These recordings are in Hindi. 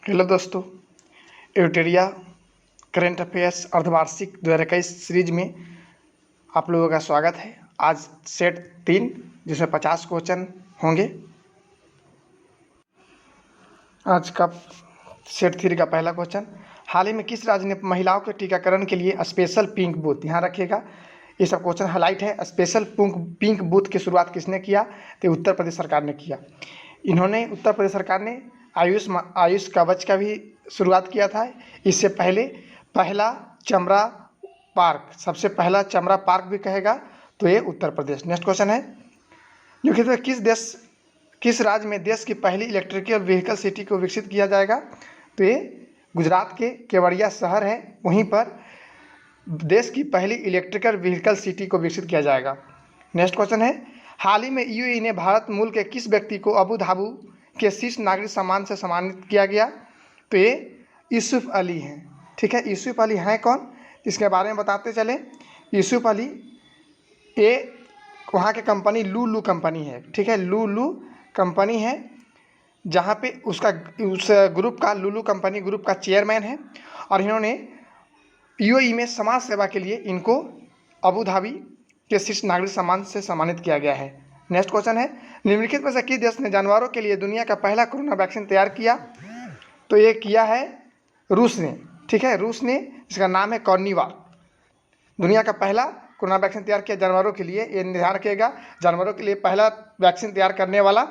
हेलो दोस्तों, एडिटोरिया करंट अफेयर्स अर्धवार्षिक 2021 सीरीज में आप लोगों का स्वागत है। आज सेट 3 जिसमें 50 क्वेश्चन होंगे। आज का सेट 3 का पहला क्वेश्चन, हाल ही में किस राज्य ने महिलाओं के टीकाकरण के लिए स्पेशल पिंक बूथ, ध्यान रखिएगा ये सब क्वेश्चन हाईलाइट है, स्पेशल पिंक बूथ की शुरुआत किसने किया? तो उत्तर प्रदेश सरकार ने किया। इन्होंने उत्तर प्रदेश सरकार ने आयुष कवच का भी शुरुआत किया था। इससे पहले पहला चमड़ा पार्क, सबसे पहला चमड़ा पार्क भी कहेगा तो ये उत्तर प्रदेश। नेक्स्ट क्वेश्चन है, निम्नलिखित किस राज्य में देश की पहली इलेक्ट्रिकल व्हीकल सिटी को विकसित किया जाएगा? तो ये गुजरात के केवड़िया शहर है, वहीं पर देश की पहली इलेक्ट्रिकल व्हीकल सिटी को विकसित किया जाएगा। नेक्स्ट क्वेश्चन है, हाल ही में यूएई ने भारत मूल के किस व्यक्ति को अबू धाबी के शीर्ष नागरिक सम्मान से सम्मानित किया गया? तो ये यूसुफ अली हैं। ठीक है, यूसुफ अली हैं कौन, इसके बारे में बताते चले। यूसुफ अली ये वहाँ के कंपनी लुलु कंपनी है। ठीक है, लुलु कंपनी है जहाँ पे उस ग्रुप का लुलु कंपनी ग्रुप का चेयरमैन है, और इन्होंने यूएई में समाज सेवा के लिए इनको अबू धाबी के शीर्ष नागरिक सम्मान से सम्मानित किया गया है। नेक्स्ट क्वेश्चन है, निम्नलिखित में से किस देश ने जानवरों के लिए दुनिया का पहला कोरोना वैक्सीन तैयार किया? तो ये किया है रूस ने। ठीक है, रूस ने, इसका नाम है कॉर्नीवाल। दुनिया का पहला कोरोना वैक्सीन तैयार किया जानवरों के लिए, ये ध्यान रखिएगा, जानवरों के लिए पहला वैक्सीन तैयार करने वाला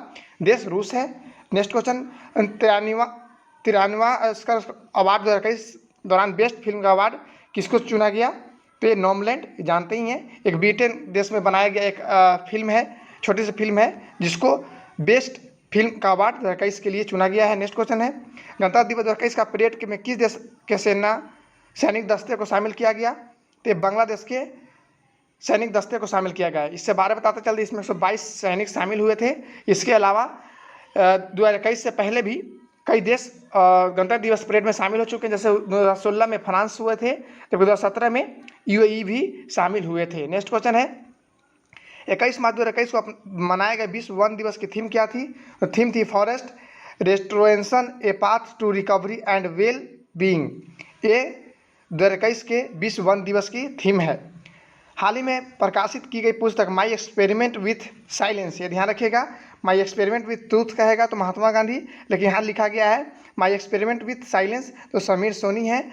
देश रूस है। नेक्स्ट क्वेश्चन, 93वां ऑस्कर अवार्ड 2021 दौरान बेस्ट फिल्म का अवार्ड किसको चुना गया? तो ये नॉमलैंड, जानते ही हैं, एक ब्रिटेन देश में बनाया गया एक फिल्म है, छोटी सी फिल्म है, जिसको बेस्ट फिल्म का अवार्ड 2021 के लिए चुना गया है। नेक्स्ट क्वेश्चन है, गणतंत्र दिवस 2021 का परेड में किस देश के सैनिक दस्ते को शामिल किया गया? तो बांग्लादेश के सैनिक दस्ते को शामिल किया गया है। इससे बारे बताते चलते, इसमें 122 सैनिक शामिल हुए थे। इसके अलावा 2021 से पहले भी कई देश गणतंत्र दिवस परेड में शामिल हो चुके हैं, जैसे 2016 में फ्रांस हुए थे, जबकि 2017 में यूएई भी शामिल हुए थे। नेक्स्ट क्वेश्चन है, 21 मार्च 2021 को मनाए गए विश्व वन दिवस की थीम क्या थी? तो थीम थी forest restoration a path to recovery and well being. ये 2021 के विश्व वन दिवस की थीम है। हाल ही में प्रकाशित की गई पुस्तक माई एक्सपेरिमेंट विथ साइलेंस, ये ध्यान रखिएगा, माई एक्सपेरिमेंट विथ ट्रूथ कहेगा तो महात्मा गांधी, लेकिन यहाँ लिखा गया है माई एक्सपेरिमेंट विथ साइलेंस, तो समीर सोनी है।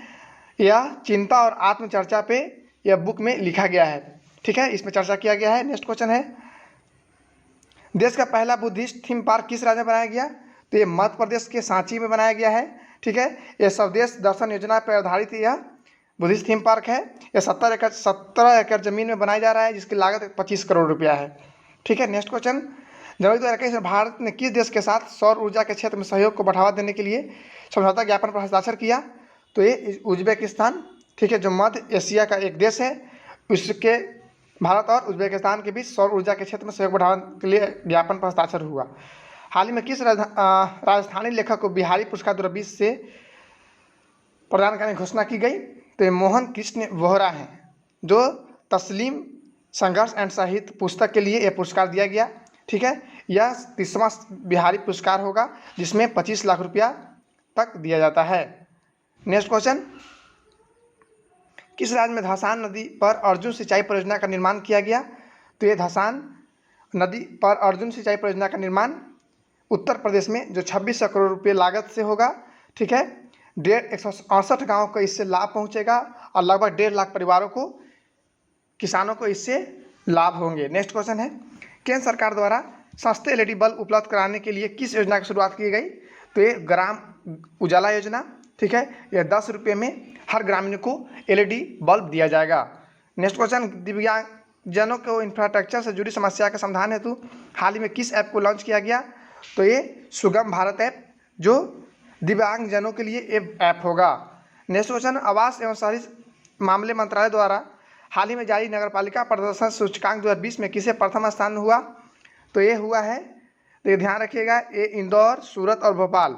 यह चिंता और आत्मचर्चा पे यह बुक में लिखा गया है। ठीक है, इसमें चर्चा किया गया है। नेक्स्ट क्वेश्चन है, देश का पहला बुद्धिस्ट थीम पार्क किस राज्य में बनाया गया? तो ये मध्य प्रदेश के सांची में बनाया गया है। ठीक है, यह स्वदेश दर्शन योजना पर आधारित यह बुद्धिस्ट थीम पार्क है। यह 17 एकड़ जमीन में बनाया जा रहा है, जिसकी लागत 25 करोड़ रुपया है। ठीक है, नेक्स्ट क्वेश्चन, जनवरी 2021 में भारत ने किस देश के साथ सौर ऊर्जा के क्षेत्र में सहयोग को बढ़ावा देने के लिए समझौता ज्ञापन पर हस्ताक्षर किया? तो ये उज्बेकिस्तान, ठीक है, जो मध्य एशिया का एक देश है, उसके भारत और उज्बेकिस्तान के बीच सौर ऊर्जा के क्षेत्र में सहयोग बढ़ाने के लिए ज्ञापन पर हस्ताक्षर हुआ। हाल ही में किस राजस्थानी लेखक को बिहारी पुरस्कार 2020 से प्रदान करने की घोषणा की गई? तो ये मोहन कृष्ण वोहरा हैं, जो तस्लीम संघर्ष एंड साहित्य पुस्तक के लिए यह पुरस्कार दिया गया। ठीक है, यह 30वां बिहारी पुरस्कार होगा, जिसमें 25 लाख रुपया तक दिया जाता है। नेक्स्ट क्वेश्चन, किस राज्य में धसान नदी पर अर्जुन सिंचाई परियोजना का निर्माण किया गया? तो ये धसान नदी पर अर्जुन सिंचाई परियोजना का निर्माण उत्तर प्रदेश में, जो 2600 करोड़ रुपये लागत से होगा। ठीक है, 168 गाँव को इससे लाभ पहुंचेगा और लगभग 1.5 लाख परिवारों को, किसानों को इससे लाभ होंगे। नेक्स्ट क्वेश्चन है, केंद्र सरकार द्वारा सस्ते एलईडी बल्ब उपलब्ध कराने के लिए किस योजना की शुरुआत की गई? तो ये ग्राम उजाला योजना। ठीक है, यह 10 रुपये में हर ग्रामीण को एलईडी बल्ब दिया जाएगा। नेक्स्ट क्वेश्चन, दिव्यांगजनों को इंफ्रास्ट्रक्चर से जुड़ी समस्या के समाधान हेतु हाल ही में किस ऐप को लॉन्च किया गया? तो ये सुगम भारत ऐप, जो दिव्यांगजनों के लिए ऐप होगा। नेक्स्ट क्वेश्चन, आवास एवं शहरी मामले मंत्रालय द्वारा हाल ही में जारी नगरपालिका प्रदर्शन सूचकांक 2020 में किसे प्रथम स्थान हुआ? तो ये हुआ है, तो ये ध्यान रखिएगा, ये इंदौर, सूरत और भोपाल।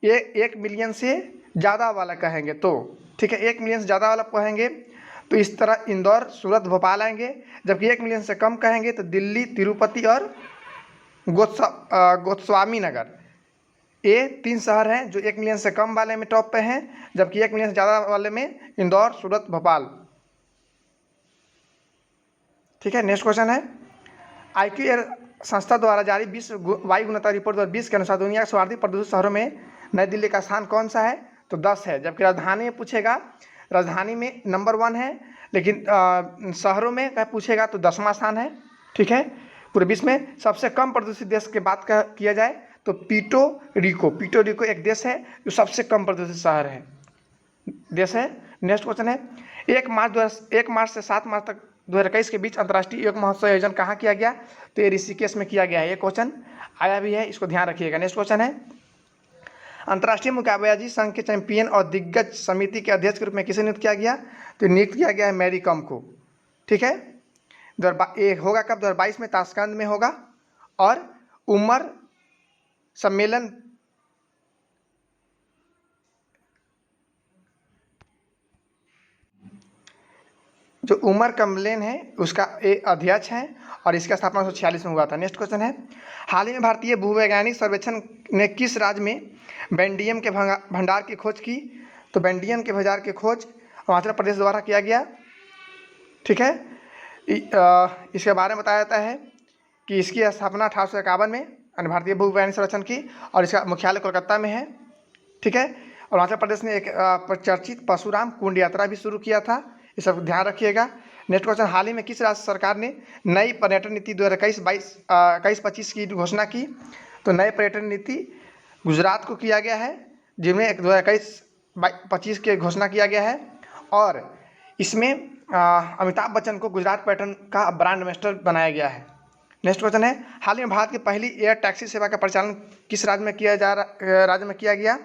ये 1 मिलियन से ज़्यादा वाला कहेंगे तो, ठीक है, 1 मिलियन से ज़्यादा वाला कहेंगे तो इस तरह इंदौर, सूरत, भोपाल आएंगे, जबकि 1 मिलियन से कम कहेंगे तो दिल्ली, तिरुपति और गोस्वामी नगर, ये 3 शहर हैं जो 1 मिलियन से कम वाले में टॉप पे हैं, जबकि 1 मिलियन से ज़्यादा वाले में इंदौर, सूरत, भोपाल। ठीक है, नेक्स्ट क्वेश्चन है IQ एयर संस्था द्वारा जारी विश्व वायु गुणवत्ता रिपोर्ट 2020 के अनुसार दुनिया के सर्वाधिक प्रदूषित शहरों में नई दिल्ली का स्थान कौन सा है? तो 10 है। जबकि राजधानी में पूछेगा, राजधानी में नंबर 1 है, लेकिन शहरों में क्या पूछेगा तो 10वां स्थान है। ठीक है, पूरे विश्व में सबसे कम प्रदूषित देश की बात किया जाए तो पीटो रिको एक देश है जो सबसे कम प्रदूषित शहर है, देश है। नेक्स्ट क्वेश्चन है 1 मार्च से 7 मार्च तक 2021 के बीच अंतर्राष्ट्रीय योग महोत्सव आयोजन कहाँ किया गया? तो ये ऋषिकेश में किया गया है। ये क्वेश्चन आया भी है, इसको ध्यान रखिएगा। नेक्स्ट क्वेश्चन है अंतर्राष्ट्रीय मुक्केबाजी संघ के चैंपियन और दिग्गज समिति के अध्यक्ष के रूप में किसे नियुक्त किया गया? तो नियुक्त किया गया है मैरी कॉम को। ठीक है, ये होगा कब? 2022 में ताशकंद में होगा। और उमर सम्मेलन जो उमर कम्बलेन है उसका एक अध्यक्ष है और इसका स्थापना 1946 में हुआ था। नेक्स्ट क्वेश्चन है हाल ही में भारतीय भूवैज्ञानिक सर्वेक्षण ने किस राज्य में बेंडियम के भंडार की खोज की? तो बेंडियम के भंडार की खोज हिमाचल प्रदेश द्वारा किया गया। ठीक है, इसके बारे में बताया जाता है कि इसकी स्थापना 1851 में भारतीय भूवैज्ञानिक सर्वेक्षण की और इसका मुख्यालय कोलकाता में है। ठीक है, और हिमाचल प्रदेश ने एक प्रचर्चित परशुराम कुंड यात्रा भी शुरू किया था, ये सब ध्यान रखिएगा। नेक्स्ट क्वेश्चन हाल ही में किस राज्य सरकार ने नई पर्यटन नीति 2021-22 की घोषणा की? तो नई पर्यटन नीति गुजरात को किया गया है, जिनमें 2021-25 की घोषणा किया गया है और इसमें अमिताभ बच्चन को गुजरात पर्यटन का ब्रांड एम्बेसडर बनाया गया है। नेक्स्ट क्वेश्चन है हाल ही में भारत की पहली एयर टैक्सी सेवा का परिचालन किस राज्य में किया गया?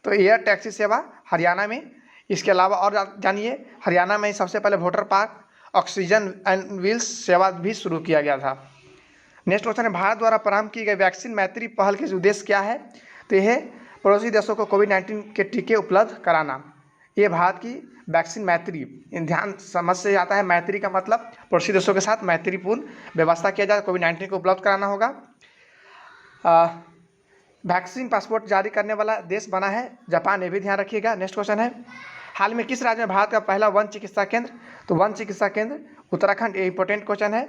तो एयर टैक्सी सेवा हरियाणा में। इसके अलावा और जानिए हरियाणा में सबसे पहले water park oxygen and wheels सेवा भी शुरू किया गया था। नेक्स्ट क्वेश्चन है भारत द्वारा प्रारंभ की गई वैक्सीन मैत्री पहल के उद्देश्य क्या है? तो यह पड़ोसी देशों को कोविड-19 के टीके उपलब्ध कराना। ये भारत की वैक्सीन मैत्री, ध्यान समझ से आता है, मैत्री का मतलब पड़ोसी देशों के साथ मैत्रीपूर्ण व्यवस्था किया जाए, कोविड-19 को उपलब्ध कराना होगा। वैक्सीन पासपोर्ट जारी करने वाला देश बना है जापान, ये भी ध्यान रखिएगा। नेक्स्ट क्वेश्चन है हाल में किस राज्य में भारत का पहला वन चिकित्सा केंद्र? तो वन चिकित्सा केंद्र उत्तराखंड, ये इंपॉर्टेंट क्वेश्चन है।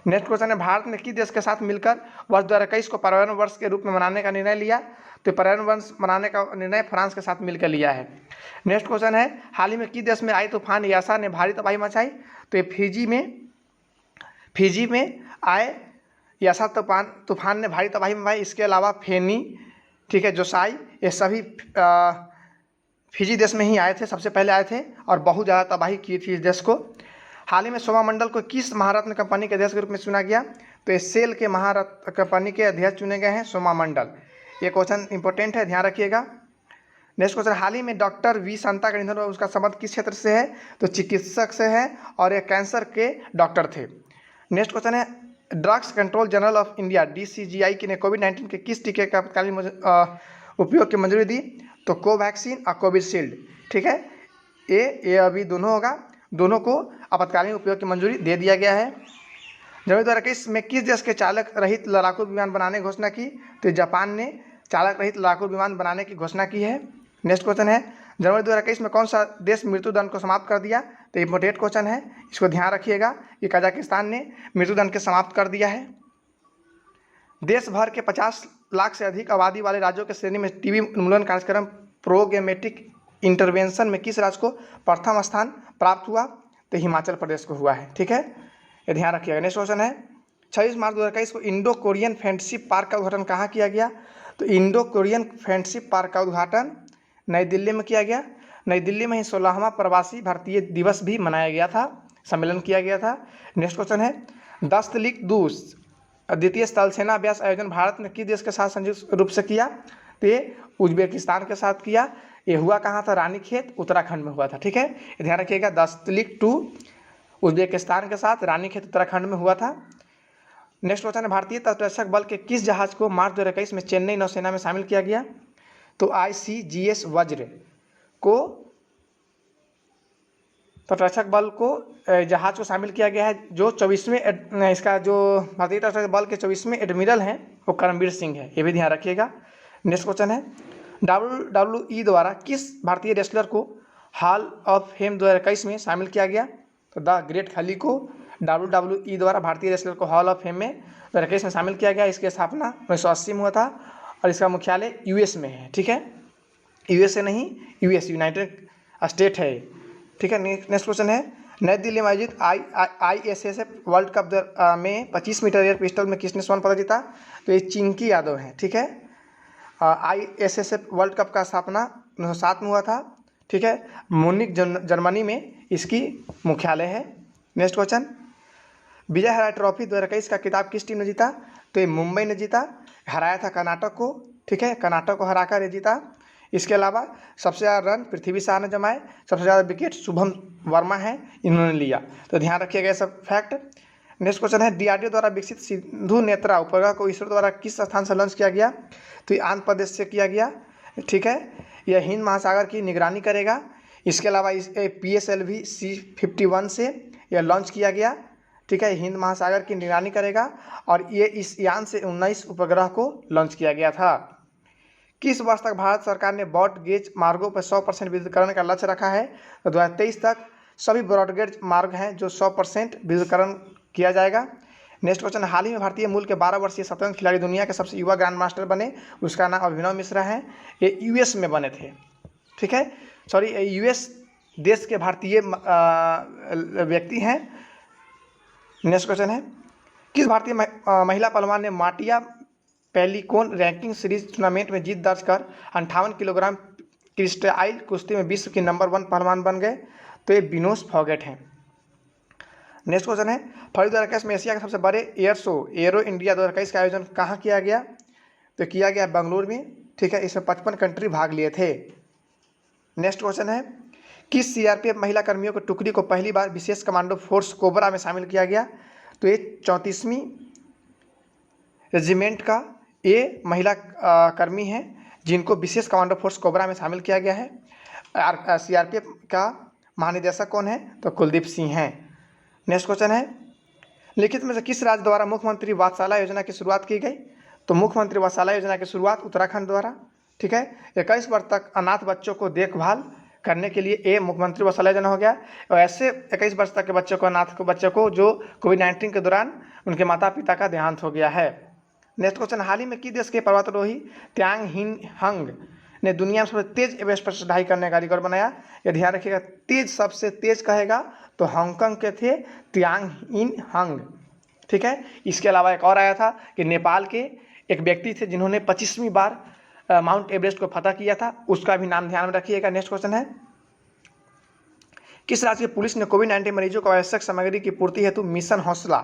नेक्स्ट क्वेश्चन है भारत ने किस देश के साथ मिलकर वर्ष 2021 को पर्यावरण वर्ष के रूप में मनाने का निर्णय लिया? तो पर्यावरण वर्ष मनाने का निर्णय फ्रांस के साथ मिलकर लिया है। नेक्स्ट क्वेश्चन है हाल ही में किस देश में आई तूफान यासा ने भारी तबाही मचाई? तो ये फिजी में आए यासा तूफान ने भारी तबाही मचाई। इसके अलावा फेनी, ठीक है, जोसाई, ये सभी फिजी देश में ही आए थे, सबसे पहले आए थे और बहुत ज़्यादा तबाही की थी इस देश को। हाल ही में सोमामंडल को किस महारत्न कंपनी के अध्यक्ष के रूप में चुना गया? तो ये सेल के महारत्न कंपनी के अध्यक्ष चुने गए हैं सोमामंडल। ये क्वेश्चन इंपॉर्टेंट है, ध्यान रखिएगा। नेक्स्ट क्वेश्चन हाल ही में डॉक्टर वी शांता का निधन हुआ, उसका संबंध किस क्षेत्र से है? तो चिकित्सक से है और ये कैंसर के डॉक्टर थे। नेक्स्ट क्वेश्चन है drugs control general of India DCGI ने कोविड-19 के किस टीके का तत्कालीन उपयोग की मंजूरी दी? तो कोवैक्सीन और कोविशील्ड। ठीक है, ये अभी दोनों होगा, दोनों को आपातकालीन उपयोग की मंजूरी दे दिया गया है। जनवरी 2021 में किस देश के चालक रहित लड़ाकू विमान बनाने की घोषणा की? तो जापान ने चालक रहित लड़ाकू विमान बनाने की घोषणा की है। नेक्स्ट क्वेश्चन है जनवरी 2021 में कौन सा देश मृत्युदंड को समाप्त कर दिया? तो इंपॉर्टेंट क्वेश्चन है, इसको ध्यान रखिएगा कि कजाकिस्तान ने मृत्युदंड को समाप्त कर दिया है। देश भर के 50 लाख से अधिक आबादी वाले राज्यों के श्रेणी में टीबी उन्मूलन कार्यक्रम प्रोगेमेटिक इंटरवेंशन में किस राज्य को प्रथम स्थान प्राप्त हुआ? तो हिमाचल प्रदेश को हुआ है। ठीक है, ये ध्यान रखिएगा। नेक्स्ट क्वेश्चन है 26 मार्च 2021 को इंडो कोरियन फ्रेंडशिप पार्क का उद्घाटन कहाँ किया गया? तो इंडो कोरियन फ्रेंडशिप पार्क का उद्घाटन नई दिल्ली में किया गया। नई दिल्ली में ही 16वां प्रवासी भारतीय दिवस भी मनाया गया था, सम्मेलन किया गया था। नेक्स्ट क्वेश्चन है दस्तलिक-2 द्वितीय स्थल सेना अभ्यास आयोजन भारत ने किस देश के साथ संयुक्त रूप से किया? तो ये उज्बेकिस्तान के साथ किया। ये हुआ कहाँ था? रानीखेत, उत्तराखंड में हुआ था। ठीक है, ध्यान रखिएगा, दस्तलिक-2 उज्बेकिस्तान के साथ, रानीखेत उत्तराखंड में हुआ था। नेक्स्ट क्वेश्चन है भारतीय तटरक्षक बल के किस जहाज को मार्च 2021 में चेन्नई नौसेना में शामिल किया गया? तो ICGS वज्र को तटरक्षक बल को जहाज को शामिल किया गया है। जो 24वें इसका जो भारतीय तटरक्षक बल के 24वें एडमिरल हैं वो करमबीर सिंह है, ये भी ध्यान रखिएगा। नेक्स्ट क्वेश्चन है WWE द्वारा किस भारतीय रेसलर को हॉल ऑफ फेम 2021 में शामिल किया गया? तो द ग्रेट खली को WWE द्वारा भारतीय रेसलर को हॉल ऑफ फेम में 2021 में शामिल किया गया। इसकी स्थापना 1980 में हुआ था और इसका मुख्यालय यूएस में है। ठीक है, यूएसए नहीं, यूएस यूनाइटेड स्टेट है। ठीक है, नेक्स्ट क्वेश्चन है नई दिल्ली में आयोजित ISSF वर्ल्ड कप में 25 मीटर एयर पिस्टल में किसने स्वर्ण पदक जीता? तो ये चिंकी यादव हैं। ठीक है, ISSF वर्ल्ड कप का स्थापना 1907 में हुआ था। ठीक है, म्यूनिख जर्मनी में इसकी मुख्यालय है। नेक्स्ट क्वेश्चन विजय हराय ट्रॉफी 2021 का खिताब किस टीम ने जीता? तो ये मुंबई ने जीता, हराया था कर्नाटक को। ठीक है, कर्नाटक को हराकर ये जीता। इसके अलावा सबसे ज़्यादा रन पृथ्वी शाह ने जमाए, सबसे ज़्यादा विकेट शुभम वर्मा है, इन्होंने लिया। तो ध्यान रखिएगा ये सब फैक्ट। नेक्स्ट क्वेश्चन है DRDO द्वारा विकसित सिंधु नेत्रा उपग्रह को इसरो द्वारा किस स्थान से लॉन्च किया गया? तो ये आंध्र प्रदेश से किया गया। ठीक है, यह हिंद महासागर की निगरानी करेगा। इसके अलावा इस PSLV C51 से यह लॉन्च किया गया। ठीक है, हिंद महासागर की निगरानी करेगा और ये इस यान से 19 उपग्रह को लॉन्च किया गया था। किस वर्ष तक भारत सरकार ने ब्रॉड गेज मार्गों पर 100% विद्युतीकरण का लक्ष्य रखा है? तो 2023 तक सभी ब्रॉड गेज मार्ग हैं जो 100% विद्युतीकरण किया जाएगा। नेक्स्ट क्वेश्चन हाल ही में भारतीय मूल के 12 वर्षीय शतरंज खिलाड़ी दुनिया के सबसे युवा ग्रैंड मास्टर बने, उसका नाम अभिनव मिश्रा है। ये US में बने थे। ठीक है, सॉरी US देश के भारतीय व्यक्ति हैं। नेक्स्ट क्वेश्चन है किस भारतीय महिला पहलवान ने माटिया पेलिकोन रैंकिंग सीरीज टूर्नामेंट में जीत दर्ज कर 58 किलोग्राम क्रिस्टाइल कुश्ती में विश्व के नंबर 1 पहलवान बन गए? तो ये विनोस फोगट हैं। नेक्स्ट क्वेश्चन है फरवरी 2021 में एशिया के सबसे बड़े एयर शो एरो इंडिया 2021 का आयोजन कहाँ किया गया? तो किया गया बेंगलुरु में। ठीक है, इसमें 55 कंट्री भाग लिए थे। नेक्स्ट क्वेश्चन है किस CRPF महिला कर्मियों की टुकड़ी को पहली बार विशेष कमांडो फोर्स कोबरा में शामिल किया गया? तो ये 34वीं रेजिमेंट का ये महिला कर्मी हैं जिनको विशेष कमांडो फोर्स कोबरा में शामिल किया गया है। CRPF का महानिदेशक कौन है? तो कुलदीप सिंह हैं। नेक्स्ट क्वेश्चन है लिखित में से किस राज्य द्वारा मुख्यमंत्री वात्सल्य योजना की शुरुआत की गई? तो मुख्यमंत्री वात्सल्य योजना की शुरुआत उत्तराखंड द्वारा। ठीक है, 21 वर्ष तक अनाथ बच्चों को देखभाल करने के लिए ये मुख्यमंत्री वात्सल्य योजना हो गया। और ऐसे 21 वर्ष तक के बच्चों को अनाथ बच्चों को जो कोविड-19 के दौरान उनके माता पिता का देहांत हो गया है। नेक्स्ट क्वेश्चन हाल ही में किस देश के पर्वतारोही त्यांग हिन हंग ने दुनिया में सबसे तेज एवरेस्ट पर चढ़ाई करने का रिकॉर्ड बनाया? यह ध्यान रखिएगा, तेज सबसे तेज कहेगा तो हांगकांग के थे त्यांग हिन हंग। ठीक है, इसके अलावा एक और आया था कि नेपाल के एक व्यक्ति थे जिन्होंने 25वीं बार माउंट एवरेस्ट को फतह किया था, उसका भी नाम ध्यान में रखिएगा। नेक्स्ट क्वेश्चन है किस राज्य की पुलिस ने कोविड-19 मरीजों को आवश्यक सामग्री की पूर्ति हेतु मिशन हौसला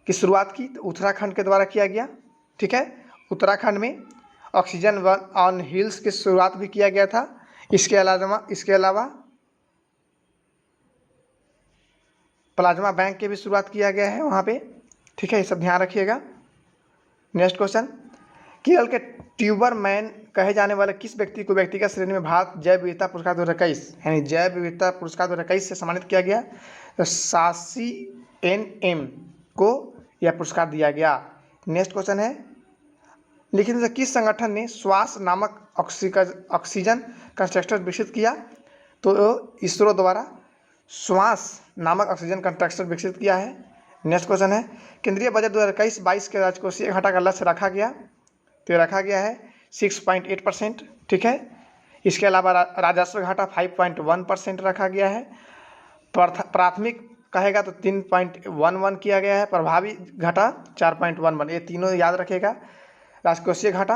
की शुरुआत की? तो उत्तराखंड के द्वारा किया गया। ठीक है, उत्तराखंड में ऑक्सीजन वन ऑन हिल्स की शुरुआत भी किया गया था। इसके अलावा प्लाज्मा बैंक की भी शुरुआत किया गया है वहाँ पे। ठीक है, ये सब ध्यान रखिएगा। नेक्स्ट क्वेश्चन केरल के ट्यूबर मैन कहे जाने वाले किस व्यक्ति को व्यक्तिगत श्रेणी में भारत जैव विविधता पुरस्कार 2021 यानी जैव विविधता पुरस्कार 2021 से सम्मानित किया गया? तो सासी NM को यह पुरस्कार दिया गया। नेक्स्ट क्वेश्चन है लिखित में से किस संगठन ने श्वास नामक ऑक्सीजन कंस्ट्रक्टर विकसित किया? तो इसरो द्वारा श्वास नामक ऑक्सीजन कंस्ट्रक्टर विकसित किया है। नेक्स्ट क्वेश्चन है केंद्रीय बजट 2021-22 के राजकोषीय घाटा का लक्ष्य रखा गया? तो रखा गया है 6.8%। ठीक है, इसके अलावा राजस्व घाटा 5.1% रखा गया है। प्राथमिक कहेगा तो 3.11 किया गया है। प्रभावी घाटा 4.11। ये तीनों याद रखेगा, राजकोषीय घाटा,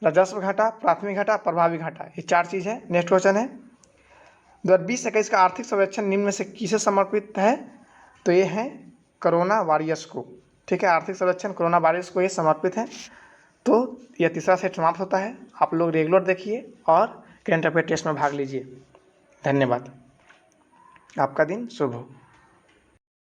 राजस्व घाटा, प्राथमिक घाटा, प्रभावी घाटा, ये 4 चीज़ है। नेक्स्ट क्वेश्चन है 2020-21 का आर्थिक सर्वेक्षण निम्न में से किसे समर्पित है? तो ये है कोरोना वॉरियर्स को। ठीक है, आर्थिक सर्वेक्षण कोरोना वॉरियर्स को ये समर्पित है। तो यह तीसरा सेट समाप्त होता है। आप लोग रेगुलर देखिए और करंट अफेयर टेस्ट में भाग लीजिए। धन्यवाद, आपका दिन शुभ हो।